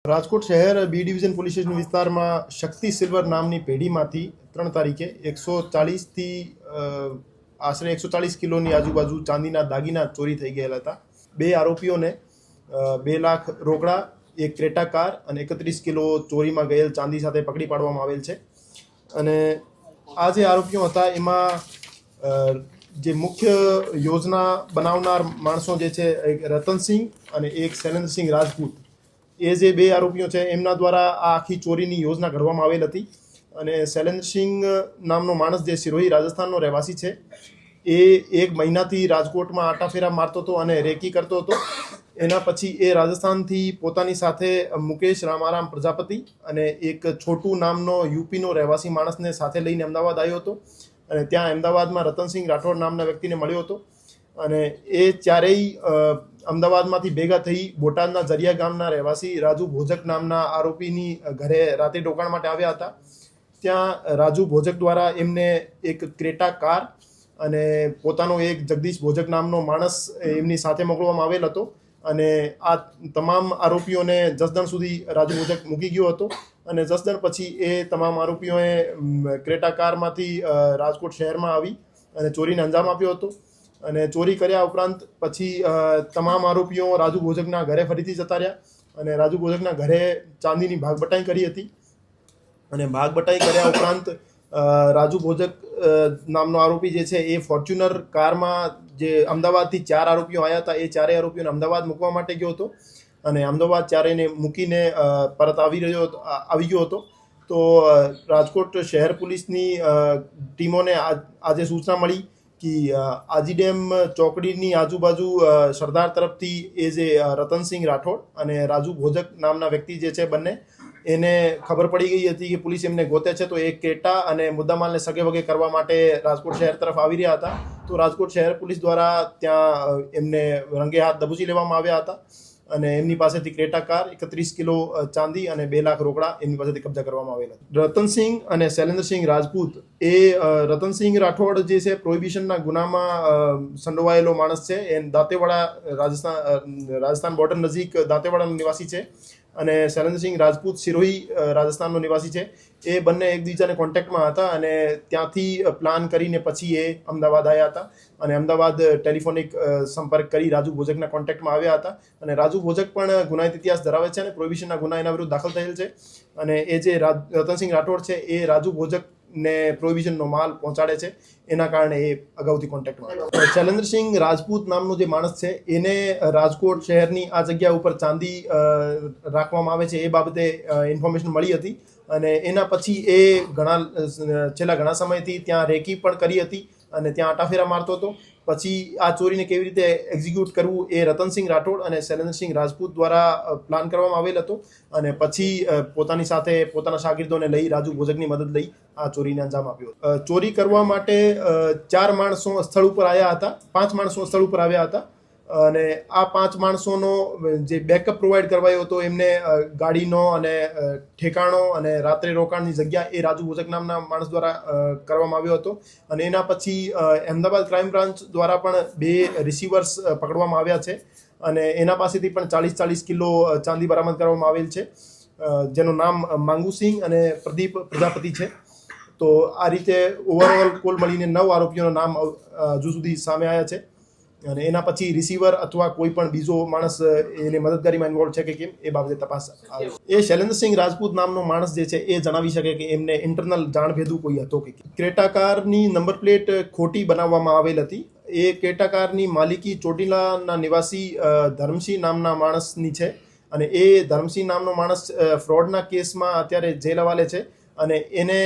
રાજકોટ શહેર B division police station વિસ્તારમાં શક્તિ silver નામની પેઢીમાંથી 3 તારીખે 140થી આશરે 140 કિલોની આજુબાજુ ચાંદીના દાગીના ચોરી થઈ ગયેલા હતા। 2 આરોપીઓને 2 લાખ રોકડા, એક ક્રેટા કાર અને 31 કિલો ચોરીમાં ગયેલ ચાંદી સાથે પકડી પાડવામાં આવેલ છે। અને આ જે આરોપીઓ હતા એમાં જે મુખ્ય યોજના બનાવનાર માણસો જે છે એક રતનસિંહ અને એક શૈલેન્દ્રસિંહ રાજપૂત, એ જે 2 આરોપીઓ છે એમના દ્વારા આ આખી ચોરીની યોજના ઘડવામાં આવેલ હતી। અને શૈલેન્દ્રસિંહ નામનો માણસ જે સિરોહી રાજસ્થાનનો રહેવાસી છે એ 1 મહિનાથી રાજકોટમાં આટાફેરા મારતો હતો અને રેકી કરતો હતો। એના પછી એ રાજસ્થાનથી પોતાની સાથે મુકેશ રામારામ પ્રજાપતિ અને એક છોટુ નામનો યુપીનો રહેવાસી માણસને સાથે લઈને અમદાવાદ આવ્યો હતો અને ત્યાં અમદાવાદમાં રતનસિંહ રાઠોડ નામના વ્યક્તિને મળ્યો હતો। અને એ ચારેય અમદાવાદમાંથી ભેગા થઈ બોટાદના જરિયા ગામના રહેવાસી રાજુ ભોજક નામના આરોપીની ઘરે રાત્રિ રોકાણ માટે આવ્યા હતા। ત્યાં રાજુ ભોજક દ્વારા એમને એક ક્રેટા કાર અને પોતાનો એક જગદીશ ભોજક નામનો માણસ એમની સાથે મોકલવામાં આવેલ હતો। અને આ તમામ આરોપીઓને જસદણ સુધી રાજુ ભોજક મૂકી ગયો હતો અને જસદણ પછી એ તમામ આરોપીઓએ ક્રેટા કારમાંથી રાજકોટ શહેરમાં આવી અને ચોરીને અંજામ આપ્યો હતો। અને ચોરી કર્યા ઉપરાંત પછી તમામ આરોપીઓ રાજુ ભોજકના ઘરે ફરીથી જતા રહ્યા અને રાજુ ભોજકના ઘરે ચાંદીની ભાગબટાઈ કરી હતી। અને ભાગબટાઈ કર્યા ઉપરાંત રાજુ ભોજક નામનો આરોપી જે છે એ ફોર્ચ્યુનર કારમાં જે અમદાવાદથી 4 આરોપીઓ આવ્યા હતા એ 4 આરોપીઓને અમદાવાદ મૂકવા માટે ગયો હતો અને અમદાવાદ ચારેયને મૂકીને પરત આવી ગયો હતો। તો રાજકોટ શહેર પોલીસની ટીમોને આજે સૂચના મળી કે આજીડેમ ચોકડીની આજુબાજુ સરદાર તરફથી એ જે રતનસિંહ રાઠોડ અને રાજુ ભોજક નામના વ્યક્તિ જે છે બંને એને ખબર પડી ગઈ હતી કે પોલીસ એમને ગોતે છે, તો એ કેટા અને મુદ્દામાલને સગે વગે કરવા માટે રાજકોટ શહેર તરફ આવી રહ્યા હતા। તો રાજકોટ શહેર પોલીસ દ્વારા ત્યાં એમને રંગે હાથ દબોચી લેવામાં આવ્યા હતા અને એમની પાસેથી ક્રેટા કાર, 31 કિલો ચાંદી અને 2 લાખ રોકડા એમની પાસેથી કબજા કરવામાં આવેલા। રતનસિંહ અને શૈલેન્દ્રસિંહ રાજપૂત એ રતનસિંહ રાઠોડ જે છે પ્રોહિબિશનના ગુનામાં સંડોવાયેલો માણસ છે। એ દાંતેવાડા રાજસ્થાન બોર્ડર નજીક દાંતેવાડાનો નિવાસી છે અને શૈલેન્દ્રસિંહ રાજપૂત સિરોહી રાજસ્થાનનો નિવાસી છે। એ બંને એકબીજાને કોન્ટેક્ટમાં હતા અને ત્યાંથી પ્લાન કરીને પછી એ અમદાવાદ આવ્યા હતા અને અમદાવાદ ટેલિફોનિક સંપર્ક કરી રાજુ ભોજકના કોન્ટેક્ટમાં આવ્યા હતા। અને રાજુ ભોજક પણ ગુનાહિત ઇતિહાસ ધરાવે છે અને પ્રોહિબિશનના ગુના એના વિરુદ્ધ દાખલ થયેલ છે અને એ જે રતનસિંહ રાઠોડ છે એ રાજુ ભોજકને પ્રોહિબિશનનો માલ પહોંચાડે છે, એના કારણે એ અગાઉથી કોન્ટેક્ટમાં। શૈલેન્દ્રસિંહ રાજપૂત નામનો જે માણસ છે એને રાજકોટ શહેરની આ જગ્યા ઉપર ચાંદી રાખવામાં આવે છે એ બાબતે ઇન્ફોર્મેશન મળી હતી અને એના પછી એ છેલ્લા ઘણા સમયથી ત્યાં રેકી પણ કરી હતી અને ત્યાં આટાફેરા મારતો હતો। પછી આ ચોરીને કેવી રીતે એક્ઝિક્યુટ કરવું એ રતનસિંહ રાઠોડ અને શૈલેન્દ્રસિંહ રાજપૂત દ્વારા પ્લાન કરવામાં આવેલ હતો અને પછી પોતાની સાથે પોતાના શાગીર્દોને લઈ રાજુ ભોજકની મદદ લઈ આ ચોરીને અંજામ આપ્યો। ચોરી કરવા માટે 4 માણસો સ્થળ ઉપર આવ્યા હતા, 5 માણસો સ્થળ ઉપર આવ્યા હતા અને આ 5 માણસોનો જે બેકઅપ પ્રોવાઈડ કરવાયો હતો એમને ગાડીનો અને ઠેકાણો અને રાત્રે રોકાણની જગ્યા એ રાજુ ભોજક નામના માણસ દ્વારા કરવામાં આવ્યો હતો। અને એના પછી અમદાવાદ ક્રાઇમ બ્રાન્ચ દ્વારા પણ 2 રિસીવર્સ પકડવામાં આવ્યા છે અને એના પાસેથી પણ 40 કિલો ચાંદી બરામદ કરવામાં આવેલ છે, જેનું નામ માંગુસિંહ અને પ્રદીપ પ્રજાપતિ છે। તો આ રીતે ઓવરઓલ કુલ મળીને 9 આરોપીઓના નામ હજુ સુધી સામે આવ્યા છે અને એના પછી રિસીવર અથવા કોઈ પણ બીજો માણસ એને મદદગારીમાં ઇન્વોલ્વ છે કે કેમ એ બાબતે તપાસ આવે। એ શૈલેન્દ્રસિંહ રાજપૂત નામનો માણસ જે છે એ જણાવી શકે કે એમને ઇન્ટરનલ જાણભેદુ કોઈ હતો કે ક્રેટા કારની નંબર પ્લેટ ખોટી બનાવવામાં આવેલ હતી। એ ક્રેટા કારની માલિકી ચોટીલાના નિવાસી ધર્મસિંહ નામના માણસની છે અને એ ધર્મસિંહ નામનો માણસ ફ્રોડના કેસમાં અત્યારે જેલ હવાલે છે અને એને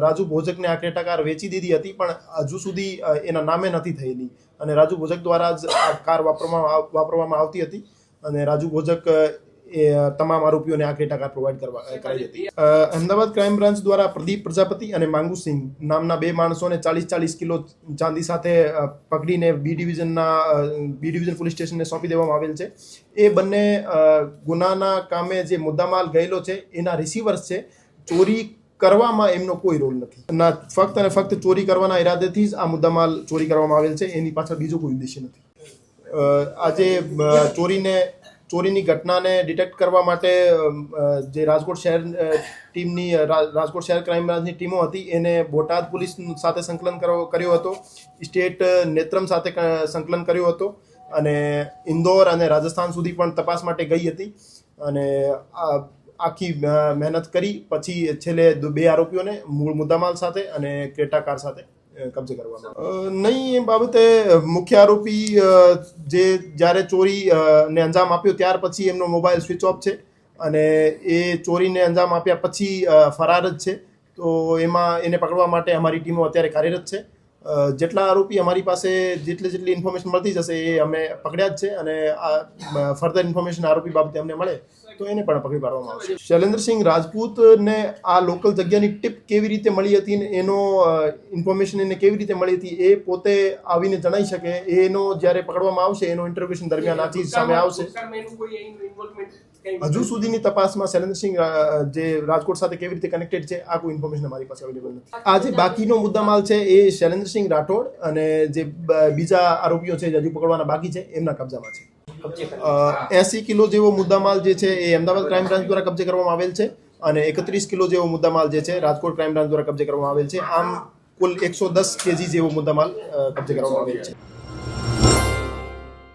રાજુ ભોજકને આ ક્રેટા કાર વેચી દીધી હતી પણ હજુ સુધી એના નામે નથી થયેલી અને રાજુ ભોજક દ્વારા જ આ કાર વાપરવામાં આવતી હતી અને રાજુ ભોજક એ તમામ આરોપીઓને આ ક્રેટા કાર પ્રોવાઈડ કરાઈ હતી। અમદાવાદ ક્રાઇમ બ્રાન્ચ દ્વારા પ્રદીપ પ્રજાપતિ અને માંગુસિંહ નામના 2 માણસોને 40 કિલો ચાંદી સાથે પકડીને બી ડિવિઝન પોલીસ સ્ટેશનને સોંપી દેવામાં આવેલ છે। એ બંને ગુનાના કામે જે મુદ્દામાલ ગયેલો છે એના રિસીવર્સ છે, ચોરી કરવામાં એમનો કોઈ રોલ નથી ના, ફક્ત અને ફક્ત ચોરી કરવાના ઈરાદેથી જ આ મુદ્દામાલ ચોરી કરવામાં આવેલ છે, એની પાછળ બીજો કોઈ ઉદ્દેશ્ય નથી। આજે ચોરીને ચોરીની ઘટનાને ડિટેક્ટ કરવા માટે જે રાજકોટ શહેર ટીમની રાજકોટ શહેર ક્રાઇમ બ્રાન્ચની ટીમો હતી એને બોટાદ પોલીસ સાથે સંકલન કર્યો હતો, સ્ટેટ નેત્રમ સાથે સંકલન કર્યો હતો અને ઇન્દોર અને રાજસ્થાન સુધી પણ તપાસ માટે ગઈ હતી અને આખી મહેનત કરી પછી છેલ્લે 2 આરોપીઓને મૂળ મુદ્દામાલ સાથે અને ક્રેટા કાર સાથે કબજે કરવામાં નહીં. એ બાબતે મુખ્ય આરોપી જે જ્યારે ચોરી ને અંજામ આપ્યો ત્યાર પછી એમનો મોબાઈલ સ્વિચ ઓફ છે અને એ ચોરીને અંજામ આપ્યા પછી ફરાર જ છે. તો એમાં એને પકડવા માટે અમારી ટીમો અત્યારે કાર્યરત છે. જેટલા આરોપી અમારી પાસે જેટલી ઇન્ફોર્મેશન મળતી જશે એ અમે પકડ્યા જ છે અને આ ફર્ધર ઇન્ફોર્મેશન આરોપી બાબતે અમને મળે તો એને પણ પકડી પાડવામાં આવશે. શૈલેન્દ્રસિંહ રાજપૂતને આ લોકલ જગ્યાની ટીપ કેવી રીતે મળી હતી ને એનો ઇન્ફોર્મેશન એને કેવી રીતે મળી હતી એ પોતે આવીને જણાવી શકે. એનો જ્યારે પકડવામાં આવશે એનો ઇન્ટરોગેશન દરમિયાન આ ચીજ સામે આવશે. હજુ સુધીની તપાસમાં શૈલેન્દ્રસિંહ જે રાજકોટ સાથે કેવી રીતે કનેક્ટેડ છે આ કોઈ ઇન્ફોર્મેશન અમારી પાસે અવેલેબલ નથી. આ જે બાકીનો મુદ્દામાલ છે એ શૈલેન્દ્રસિંહ રાઠોડ અને જે બીજા આરોપીઓ છે જે હજુ પકડવાના બાકી છે એમના કબજામાં છે. 80 કિલો જેવો મુદ્દામાલ જે છે એ અમદાવાદ ક્રાઇમ બ્રાન્ચ દ્વારા કબજે કરવામાં આવેલ છે અને 31 કિલો જેવો મુદ્દામાલ જે છે રાજકોટ ક્રાઇમ બ્રાન્ચ દ્વારા કબજે કરવામાં આવેલ છે. આમ કુલ 110 kg જેવો મુદ્દામાલ કબજે કરવામાં આવેલ છે.